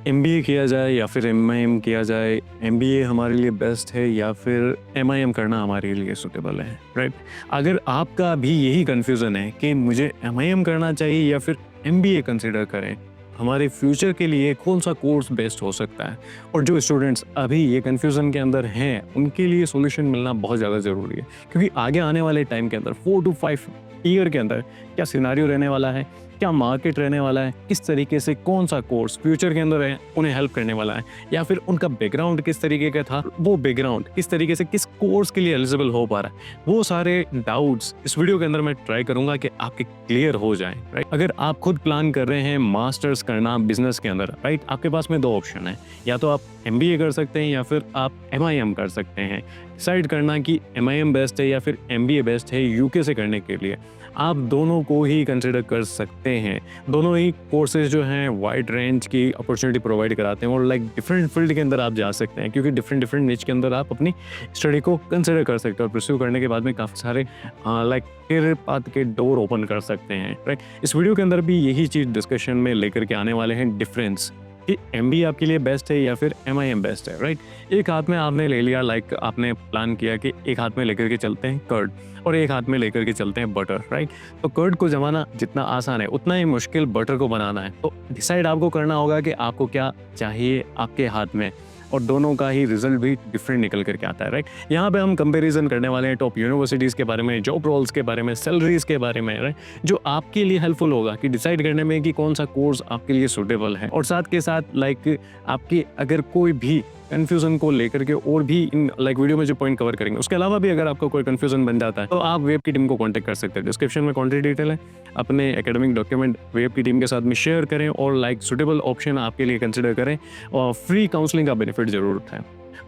MBA किया जाए या फिर एमआईएम किया जाए, एमबीए हमारे लिए बेस्ट है या फिर एमआईएम करना हमारे लिए सूटेबल है, राइट? अगर आपका भी यही कन्फ्यूज़न है कि मुझे एमआईएम करना चाहिए या फिर एमबीए कंसिडर करें, हमारे फ्यूचर के लिए कौन-सा कोर्स बेस्ट हो सकता है? और जो स्टूडेंट्स अभी ये कन्फ्यूज़न के अंदर हैं, उनके लिए सॉल्यूशन मिलना बहुत ज़्यादा ज़रूरी है। क्योंकि आगे आने वाले टाइम के अंदर 4 टू 5 ईयर के अंदर क्या सिनेरियो रहने वाला है, क्या मार्केट रहने वाला है, किस तरीके से कौन-सा कोर्स फ्यूचर के अंदर है, उन्हें हेल्प करने वाला है, या फिर उनका बैकग्राउंड किस तरीके का था, वो बैकग्राउंड किस तरीके से किस कोर्स के लिए एलिजिबल हो पा रहा है, वो सारे डाउट्स इस वीडियो के अंदर मैं ट्राई करूँगा कि आपके क्लियर हो जाएँ, राइट? अगर आप खुद प्लान कर रहे हैं मास्टर्स करना बिज़नेस के अंदर, राइट? आपके पास में 2 ऑप्शन है, या तो आप एमबीए कर सकते हैं या फिर आप एमआईएम कर सकते हैं। डिसाइड करना कि एमआईएम बेस्ट है या फिर एमबीए बेस्ट है यूके से करने के लिए। आप दोनों को ही कंसिडर कर सकते हैं। दोनों ही कोर्सेज़ जो हैं वाइड रेंज की अपॉर्चुनिटी प्रोवाइड कराते हैं और लाइक डिफरेंट फील्ड के अंदर आप जा सकते हैं, क्योंकि डिफरेंट निच के अंदर आप अपनी स्टडी को कंसिडर कर सकते हो और परस्यू करने के बाद में काफ़ी सारे लाइक करियर पाथ के डोर ओपन कर सकते हैं, राइट? इस वीडियो के अंदर भी यही चीज़ डिस्कशन में लेकर के आने वाले हैं, डिफरेंस कि एमबीए आपके लिए बेस्ट है या फिर एमआईएम बेस्ट है, राइट? एक हाथ में आपने ले लिया, लाइक आपने प्लान किया कि एक हाथ में लेकर के चलते हैं कर्ड और एक हाथ में लेकर के चलते हैं बटर, राइट? तो कर्ड को जमाना जितना आसान है उतना ही मुश्किल बटर को बनाना है। तो डिसाइड आपको करना होगा कि आपको क्या चाहिए आपके हाथ में, और दोनों का ही रिजल्ट भी डिफरेंट निकल करके आता है, राइट? यहाँ पे हम कंपैरिजन करने वाले हैं टॉप यूनिवर्सिटीज़ के बारे में, जॉब रोल्स के बारे में, सैलरीज के बारे में, राइट? जो आपके लिए हेल्पफुल होगा कि डिसाइड करने में कि कौन सा कोर्स आपके लिए सूटेबल है। और साथ के साथ लाइक आपकी अगर कोई भी कन्फ्यूज़न को लेकर के और भी इन लाइक वीडियो में जो पॉइंट कवर करेंगे, उसके अलावा भी अगर आपको कोई कन्फ्यूज़न बन जाता है तो आप वेब की टीम को कॉन्टैक्ट कर सकते हैं। डिस्क्रिप्शन में कॉन्टैक्ट डिटेल है। अपने एकेडमिक डॉक्यूमेंट वेब की टीम के साथ में शेयर करें और लाइक सूटेबल ऑप्शन आपके लिए कंसिडर करें और फ्री काउंसलिंग का बेनिफिट ज़रूर उठाएं।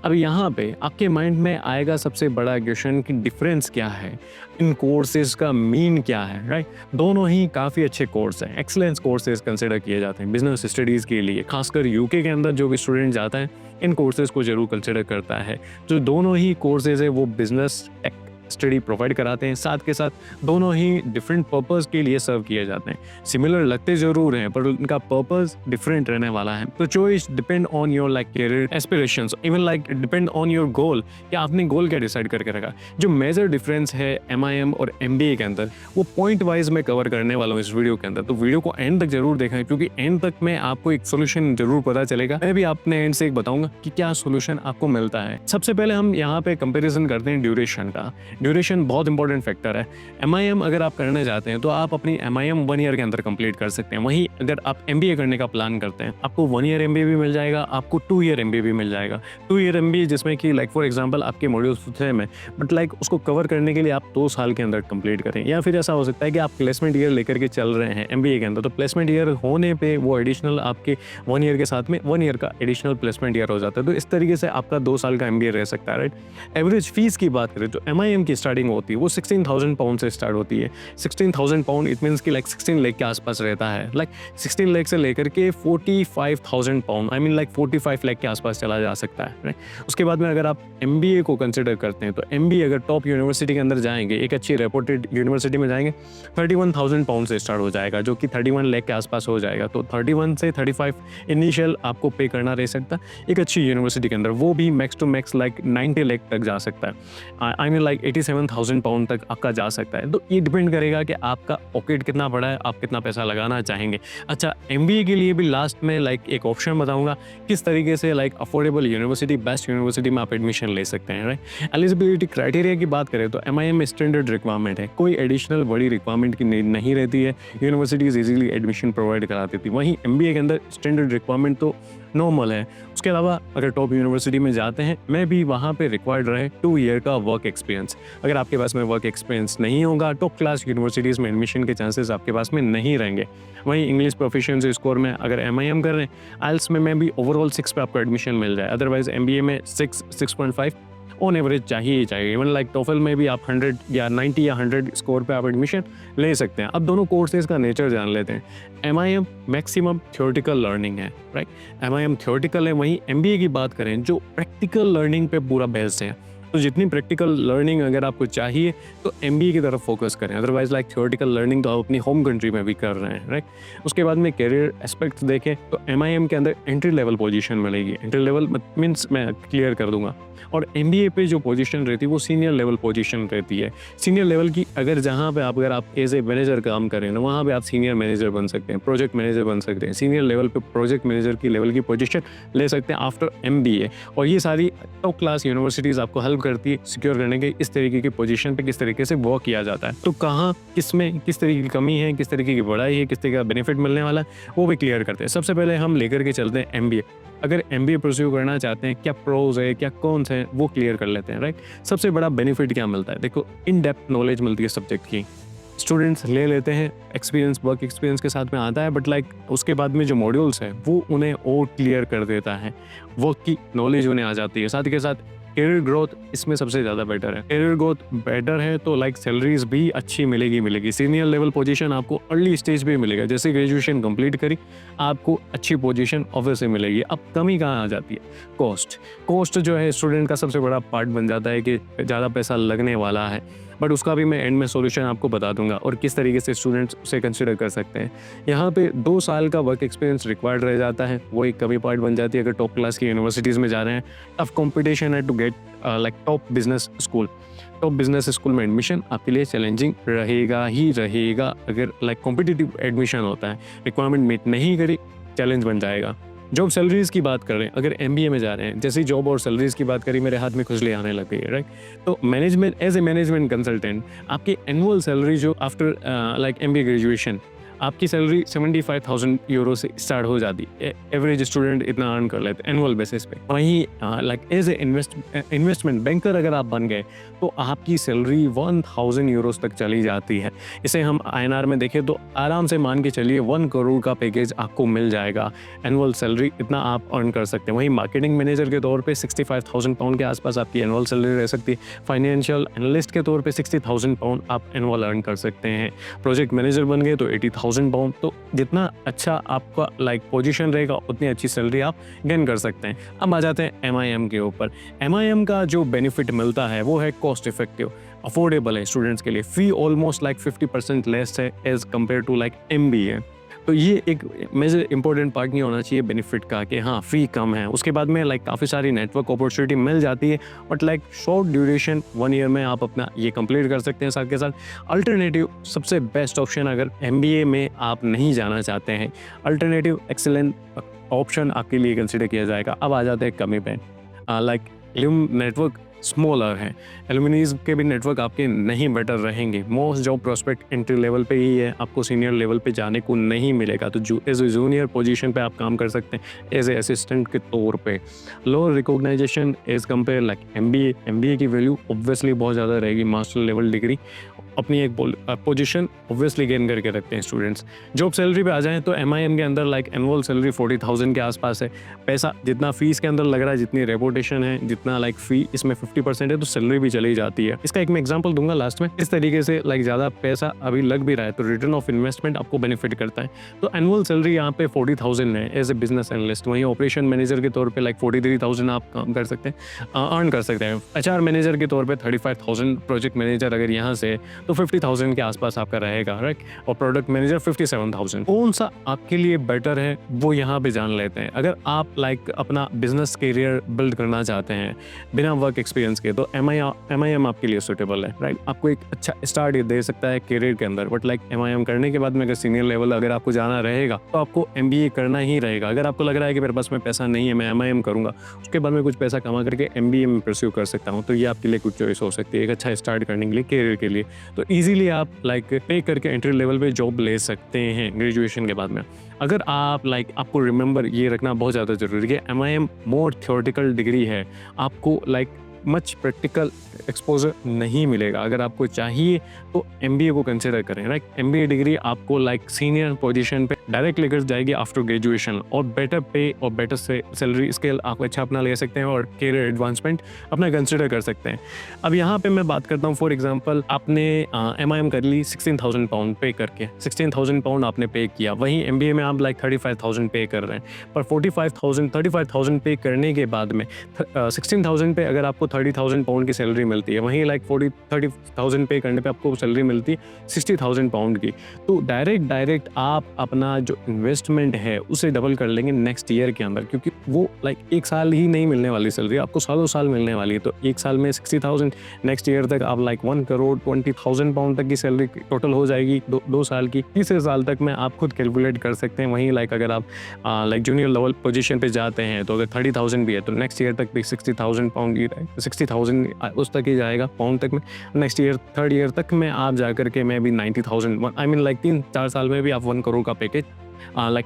अब यहाँ पे आपके माइंड में आएगा सबसे बड़ा क्वेश्चन कि डिफरेंस क्या है, इन कोर्सेज का मीन क्या है, राइट? दोनों ही काफ़ी अच्छे कोर्स हैं, एक्सीलेंस कोर्सेज कंसिडर किए जाते हैं बिजनेस स्टडीज़ के लिए। खासकर यूके के अंदर जो भी स्टूडेंट जाता है इन कोर्सेज को जरूर कंसिडर करता है। जो दोनों ही कोर्सेज है वो बिजनेस टेक स्टडी प्रोवाइड कराते हैं, साथ के साथ दोनों ही डिफरेंट पर्पस के लिए सर्व किए जाते हैं। सिमिलर लगते ज़रूर हैं पर उनका पर्पस डिफरेंट रहने वाला है। तो choice depend on your like career aspirations, even like depend on your goal, कि आपने गोल क्या डिसाइड करके रखा। जो मेजर डिफरेंस है एमआईएम और एमबीए के अंदर वो पॉइंट वाइज मैं कवर करने वाला हूँ इस वीडियो के अंदर। तो वीडियो को एंड तक जरूर देखें, क्योंकि एंड तक में आपको एक सोल्यूशन जरूर पता चलेगा। मैं भी अपने एंड से एक बताऊंगा कि क्या सोल्यूशन आपको मिलता है। सबसे पहले हम यहाँ पे कंपेरिजन करते हैं ड्यूरेशन का। ड्यूरेशन बहुत इंपॉर्टेंट फैक्टर है। एमआईएम अगर आप करने जाते हैं तो आप अपनी एमआईएम 1 ईयर के अंदर कंप्लीट कर सकते हैं। वहीं अगर आप एमबीए करने का प्लान करते हैं, आपको 1 ईयर एमबीए भी मिल जाएगा, आपको 2 ईयर एमबीए भी मिल जाएगा। 2 ईयर एमबीए जिसमें कि लाइक फॉर एग्जांपल आपके मॉड्यूल्स सेम है, बट लाइक उसको कवर करने के लिए आप 2 साल के अंदर कंप्लीट करें। या फिर ऐसा हो सकता है कि आप प्लेसमेंट ईयर लेकर के चल रहे हैं एमबीए के अंदर, तो प्लेसमेंट ईयर होने पे वो एडिशनल आपके 1 ईयर के साथ में 1 ईयर का एडिशनल प्लेसमेंट ईयर हो जाता है। तो इस तरीके से आपका 2 साल का एमबीए रह सकता है, राइट? एवरेज फीस की बात करें तो एमआईएम की स्टार्टिंग होती है वो 16,000 पाउंड से स्टार्ट होती है। 16,000 पाउंड इट मीन्स कि लाइक 16 लाख के आसपास रहता है। लाइक 16 लाख से लेकर के 45,000 pound, I mean like 45 lakh के आसपास चला जा सकता है, राइट? उसके बाद में अगर आप एमबीए को कंसिडर करते हैं तो एमबीए अगर टॉप यूनिवर्सिटी के अंदर जाएंगे, एक अच्छी रेपुटेड यूनिवर्सिटी में जाएंगे, 31,000 पाउंड से स्टार्ट हो जाएगा, जो कि 31 लाख के आसपास हो जाएगा। तो 31 से 35 इनिशियल आपको पे करना रह सकता है एक अच्छी यूनिवर्सिटी के अंदर। वो भी max to max like 90 lakh तक जा सकता है, आई मीन लाइक 87,000 पाउंड तक आपका जा सकता है। तो ये डिपेंड करेगा कि आपका पॉकेट कितना बड़ा है, आप कितना पैसा लगाना चाहेंगे। अच्छा, एमबीए के लिए भी लास्ट में लाइक एक ऑप्शन बताऊंगा किस तरीके से like affordable university, best university में आप एडमिशन ले सकते हैं, राइट? एलिजिबिलिटी क्राइटेरिया की बात करें तो एमआईएम में स्टैंडर्ड रिक्वायरमेंट है, कोई एडिशनल बड़ी रिक्वायरमेंट की नीड नहीं रहती है। यूनिवर्सिटीज इजीली एडमिशन प्रोवाइड कराती थी। वहीं एमबीए के अंदर स्टैंडर्ड रिक्वायरमेंट तो नॉर्मल है। उसके अलावा अगर टॉप यूनिवर्सिटी में जाते हैं, मैं भी वहाँ पे रिक्वायर्ड रहे 2 ईयर का वर्क एक्सपीरियंस। अगर आपके पास में वर्क एक्सपीरियंस नहीं होगा, टॉप क्लास यूनिवर्सिटीज़ में एडमिशन के चांसेस आपके पास में नहीं रहेंगे। वहीं इंग्लिश प्रोफिशिएंसी स्कोर में अगर एमआईएम कर रहे हैं, आइल्स में भी ओवरऑल 6 पे आपको एडमिशन मिल जाए। अदरवाइज एमबीए में 6, 6.5 ऑन एवरेज चाहिए ही चाहिए। इवन लाइक टोफल में भी आप 100 या 90 या 100 स्कोर पे आप एडमिशन ले सकते हैं। अब दोनों कोर्सेज का नेचर जान लेते हैं। एमआईएम मैक्सिमम थ्योरेटिकल लर्निंग है, राइट? एमआईएम थ्योरेटिकल है। वहीं एमबीए की बात करें जो प्रैक्टिकल लर्निंग पे पूरा बेस्ड है। तो जितनी प्रैक्टिकल लर्निंग अगर आपको चाहिए तो MBA की तरफ फोकस करें, अदरवाइज लाइक थ्योरेटिकल लर्निंग तो आप अपनी होम कंट्री में भी कर रहे हैं, राइट। उसके बाद में करियर एस्पेक्ट देखें तो MIM के अंदर एंट्री लेवल पोजीशन मिलेगी। एंट्री लेवल मीन्स मैं क्लियर कर दूंगा, और MBA पे जो पोजीशन रहती है वो सीनियर लेवल पोजीशन रहती है। सीनियर लेवल की अगर जहाँ पे अगर आप एज ए मैनेजर काम करें ना, वहाँ पे आप सीनियर मैनेजर बन सकते हैं, प्रोजेक्ट मैनेजर बन सकते हैं, सीनियर लेवल पे प्रोजेक्ट मैनेजर की लेवल की पोजीशन ले सकते हैं आफ्टर MBA। और ये सारी टॉप क्लास यूनिवर्सिटीज़ आपको हेल्प करती है सिक्योर करने के इस तरीके की पोजीशन पे किस तरीके से वर्क किया जाता है। तो कहाँ किस में किस तरीके की कमी है, किस तरीके की बढ़ाई है, किस तरीके का बेनिफिट मिलने वाला है, वो भी क्लियर करते हैं। सबसे पहले हम लेकर के चलते हैं MBA। अगर MBA परस्यू करना चाहते हैं, क्या प्रोज है, क्या कॉन्स है, वो क्लियर कर लेते हैं, राइट। सबसे बड़ा बेनिफिट क्या मिलता है, देखो इन डेप्थ नॉलेज मिलती है सब्जेक्ट की। स्टूडेंट्स ले लेते हैं, एक्सपीरियंस वर्क एक्सपीरियंस के साथ में आता है, बट लाइक उसके बाद में जो मॉड्यूल्स है वो उन्हें और क्लियर कर देता है, वर्क की नॉलेज उन्हें आ जाती है। साथ ही के साथ करियर ग्रोथ इसमें सबसे ज़्यादा बेटर है। करियर ग्रोथ बेटर है तो लाइक सैलरीज भी अच्छी मिलेगी। सीनियर लेवल पोजीशन आपको अर्ली स्टेज पे मिलेगा, जैसे ग्रेजुएशन कंप्लीट करी आपको अच्छी पोजीशन ऑब्वियसली मिलेगी। अब कमी कहाँ आ जाती है, कॉस्ट जो है स्टूडेंट का सबसे बड़ा पार्ट बन जाता है कि ज़्यादा पैसा लगने वाला है, बट उसका भी मैं एंड में सॉल्यूशन आपको बता दूंगा और किस तरीके से स्टूडेंट्स उसे कंसिडर कर सकते हैं। यहाँ पे 2 साल का वर्क एक्सपीरियंस रिक्वायर्ड रह जाता है, वो एक कमी पार्ट बन जाती है अगर टॉप क्लास की यूनिवर्सिटीज़ में जा रहे हैं। टफ कंपटीशन है to get like top business school में एडमिशन आपके लिए चैलेंजिंग रहेगा ही रहेगा। अगर लाइक कॉम्पिटिटिव एडमिशन होता है, रिक्वायरमेंट मीट नहीं करी, चैलेंज बन जाएगा। जॉब सैलरीज की बात कर रहे हैं, अगर MBA में जा रहे हैं, जैसे जॉब और सैलरीज की बात करी मेरे हाथ में खुजली आने लग गई है, राइट। तो management as a management consultant आपकी एनुअल सैलरी जो आफ्टर लाइक MBA ग्रेजुएशन आपकी सैलरी 75,000 यूरो से स्टार्ट हो जाती है। एवरेज स्टूडेंट इतना अर्न कर लेते हैं एनुअल बेसिस पे। वहीं like as a investment banker अगर आप बन गए तो आपकी सैलरी 1,000 यूरोस तक चली जाती है। इसे हम INR में देखें तो आराम से मान के चलिए 1 करोड़ का पैकेज आपको मिल जाएगा। एनुअल सैलरी इतना आप अर्न कर सकते हैं। वहीं मार्केटिंग मैनेजर के तौर पे 65,000 पाउंड के आसपास आपकी एनुअल सैलरी रह सकती है। फाइनेंशियल एनालिस्ट के तौर पे 60,000 पाउंड आप एनुअल अर्न कर सकते हैं। प्रोजेक्ट मैनेजर बन गए तो 80,000 पाउंड। तो जितना अच्छा आपका लाइक पोजीशन रहेगा उतनी अच्छी सैलरी आप गेन कर सकते हैं। अब आ जाते हैं MIM के ऊपर। MIM का जो बेनिफिट मिलता है वो है कॉस्ट इफेक्टिव, अफोर्डेबल है स्टूडेंट्स के लिए। फी ऑलमोस्ट लाइक 50% लेस है as compare to like MBA। तो ये एक मेजर इंपॉर्टेंट पार्ट नहीं होना चाहिए बेनिफिट का कि हाँ फ़ी कम है। उसके बाद में लाइक काफ़ी सारी नेटवर्क अपॉर्चुनिटी मिल जाती है, but like short duration 1 year में आप अपना ये कंप्लीट कर सकते हैं। साथ के साथ अल्टरनेटिव सबसे बेस्ट ऑप्शन अगर MBA में आप नहीं जाना चाहते हैं, अल्टरनेटिव एक्सीलेंट ऑप्शन आपके लिए कंसिडर किया जाएगा। अब आ जाते हैं कमी पे, लाइक एल्यूम नेटवर्क स्मॉलर है, एलुमिनीज के भी नेटवर्क आपके नहीं बेटर रहेंगे। Most job prospect entry level पे ही है, आपको सीनियर लेवल पे जाने को नहीं मिलेगा। तो एज ए जूनियर पोजीशन पे आप काम कर सकते हैं एज ए असिस्टेंट के तौर पे। Lower recognition as compare like MBA की वैल्यू ऑब्वियसली बहुत ज़्यादा रहेगी। मास्टर लेवल डिग्री अपनी एक पोजीशन ऑब्वियसली गेन करके रखते हैं स्टूडेंट्स। जॉब सैलरी पे आ जाएं तो MIM के अंदर लाइक एनुअल सैलरी 40,000 के आसपास है। पैसा जितना फीस के अंदर लग रहा है, जितनी रेपुटेशन है, जितना लाइक फी इसमें 50% है, तो सैलरी भी चली जाती है। इसका एक मैं एग्जांपल दूंगा लास्ट में। इस तरीके से लाइक ज़्यादा पैसा अभी लग भी रहा है तो रिटर्न ऑफ इन्वेस्टमेंट आपको बेनिफिट करता है। तो एनुअल सैलरी यहाँ पे 40,000 है एज ए बिजनेस एनालिस्ट। वहीं ऑपरेशन मैनेजर के तौर पर लाइक 43,000 आप काम कर सकते हैं, अर्न कर सकते हैं। HR मैनेजर के तौर पर 35,000, प्रोजेक्ट मैनेजर अगर यहाँ से तो 50,000 के आसपास आपका रहेगा, राइट। और प्रोडक्ट मैनेजर 57,000। कौन सा आपके लिए बेटर है वो यहाँ पे जान लेते हैं। अगर आप लाइक अपना बिजनेस करियर बिल्ड करना चाहते हैं बिना वर्क एक्सपीरियंस के, तो MIM आपके लिए सूटेबल है, राइट। आपको एक अच्छा स्टार्ट दे सकता है करियर के अंदर। बट लाइक MIM करने के बाद में अगर सीनियर लेवल अगर आपको जाना रहेगा तो आपको MBA करना ही रहेगा। अगर आपको लग रहा है कि मेरे पास में पैसा नहीं है, मैं MIM करूंगा, उसके बाद में कुछ पैसा कमा करके MBA में परस्यू कर सकता हूँ, तो ये आपके लिए कुछ चॉइस हो सकती है एक अच्छा स्टार्ट करने के लिए, करियर के लिए। तो इजीली आप लाइक पे करके एंट्री लेवल पे जॉब ले सकते हैं ग्रेजुएशन के बाद में। अगर आप लाइक आपको रिमेंबर ये रखना बहुत ज़्यादा ज़रूरी है, MIM मोर थ्योरेटिकल डिग्री है, आपको लाइक मच प्रैक्टिकल एक्सपोजर नहीं मिलेगा। अगर आपको चाहिए तो MBA को कंसिडर करें, राइट। MBA डिग्री आपको लाइक सीनियर पोजीशन पे डायरेक्ट लेकर जाएगी आफ्टर ग्रेजुएशन, और बेटर पे और बेटर से सैलरी स्केल आप अच्छा अपना ले सकते हैं और कैरियर एडवांसमेंट अपना कंसिडर कर सकते हैं। अब यहाँ पे मैं बात करता हूँ, फॉर एग्जांपल आपने MIM कर ली 16,000 पाउंड पे करके, 16,000 पाउंड आपने पे किया, वहीं MBA में आप लाइक 35,000 पे कर रहे हैं, पर 35,000 पे करने के बाद में 16,000 पे अगर आपको 30,000 पाउंड की सैलरी मिलती है, वहीं लाइक 30,000 पे करने पे आपको सैलरी मिलती है 60,000 पाउंड की, तो डायरेक्ट आप अपना जो इन्वेस्टमेंट है उसे डबल कर लेंगे नेक्स्ट ईयर के अंदर, क्योंकि वो लाइक एक साल ही नहीं मिलने वाली सैलरी, आपको सालों साल मिलने वाली है। तो एक साल में 60,000, नेक्स्ट ईयर तक आप लाइक 1,20,000 पाउंड तक की सैलरी टोटल हो जाएगी 2 साल की। तीसरे साल तक में आप खुद कैलकुलेट कर सकते हैं। वहीं लाइक अगर आप लाइक जूनियर लेवल पोजीशन पे जाते हैं तो अगर 30,000 भी है तो नेक्स्ट ईयर तक भी 60,000 पाउंड ही 60,000 उस तक ही जाएगा पाउंड तक में। नेक्स्ट ईयर थर्ड ईयर तक में आप जा करके मैं भी 90,000 आई मीन लाइक 3-4 साल में भी आप 1 करोड़ का पैकेज लाइक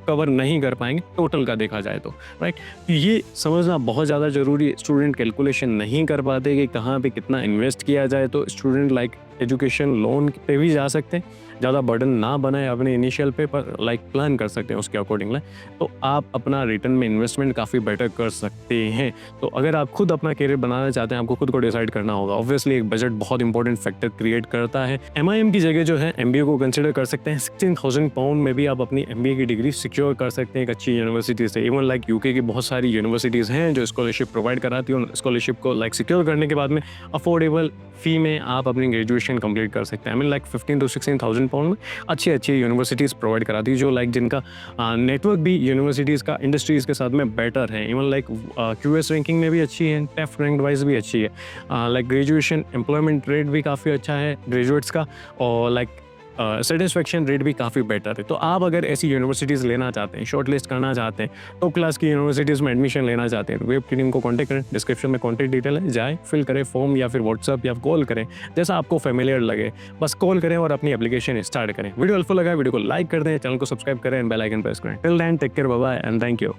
कवर नहीं कर पाएंगे टोटल का देखा जाए तो, राइट। ये समझना बहुत ज़्यादा ज़रूरी है। स्टूडेंट कैलकुलेशन नहीं कर पाते कि कहाँ पे कितना इन्वेस्ट किया जाए, तो स्टूडेंट लाइक एजुकेशन लोन पे भी जा सकते हैं, ज़्यादा बर्डन ना बनाए अपने इनिशियल पे, पर लाइक प्लान कर सकते हैं उसके अकॉर्डिंगली, तो आप अपना रिटर्न में इन्वेस्टमेंट काफ़ी बेटर कर सकते हैं। तो अगर आप खुद अपना करियर बनाना चाहते हैं, आपको खुद को डिसाइड करना होगा। ऑब्वियसली एक बजट बहुत इंपॉर्टेंट फैक्टर क्रिएट करता है। MIM की जगह जो है MBA को कंसिडर कर सकते हैं। 16,000 पाउंड में भी आप अपनी MBA की डिग्री सिक्योर कर सकते हैं एक अच्छी यूनिवर्सिटी से। इवन लाइक UK की बहुत सारी यूनिवर्सिटीज़ हैं जो स्कॉलरशिप प्रोवाइड कराती हैं, स्कॉलरशिप को लाइक सिक्योर करने के बाद में अफोर्डेबल फ़ी में आप अपनी ग्रेजुएशन कंप्लीट कर सकते हैं। I mean like 15 to 16,000 pound में अच्छी यूनिवर्सिटीज़ प्रोवाइड कराती है, जो लाइक जिनका नेटवर्क भी यूनिवर्सिटीज़ का इंडस्ट्रीज़ के साथ में बेटर है। इवन लाइक QS रैंकिंग में भी अच्छी है, टेफ रैंक वाइज भी अच्छी है। लाइक ग्रेजुएशन एम्प्लॉयमेंट रेट भी काफ़ी अच्छा है ग्रेजुएट्स का, और लाइक सेटिस्फेक्शन रेट भी काफ़ी बेटर है। तो आप अगर ऐसी यूनिवर्सिटीज़ लेना चाहते हैं, शॉर्ट लिस्ट करना चाहते हैं, टॉप क्लास की यूनिवर्सिटीज़ में एडमिशन लेना चाहते हैं, तो वेब की टीम को कॉन्टैक्ट करें। डिस्क्रिप्शन में कॉन्टैक्ट डिटेल है, जाए फिल करें फॉर्म, या फिर व्हाट्सअप या कॉल करें, जैसा आपको फेमिलियर लगे, बस कॉल करें और अपनी एप्लीकेशन स्टार्ट करें। वीडियो हेल्पफुल लगा वीडियो को लाइक कर दें, चैनल को सब्सक्राइब करें एंड बेल आइकन प्रेस करें। Till then take care, bye bye and thank you.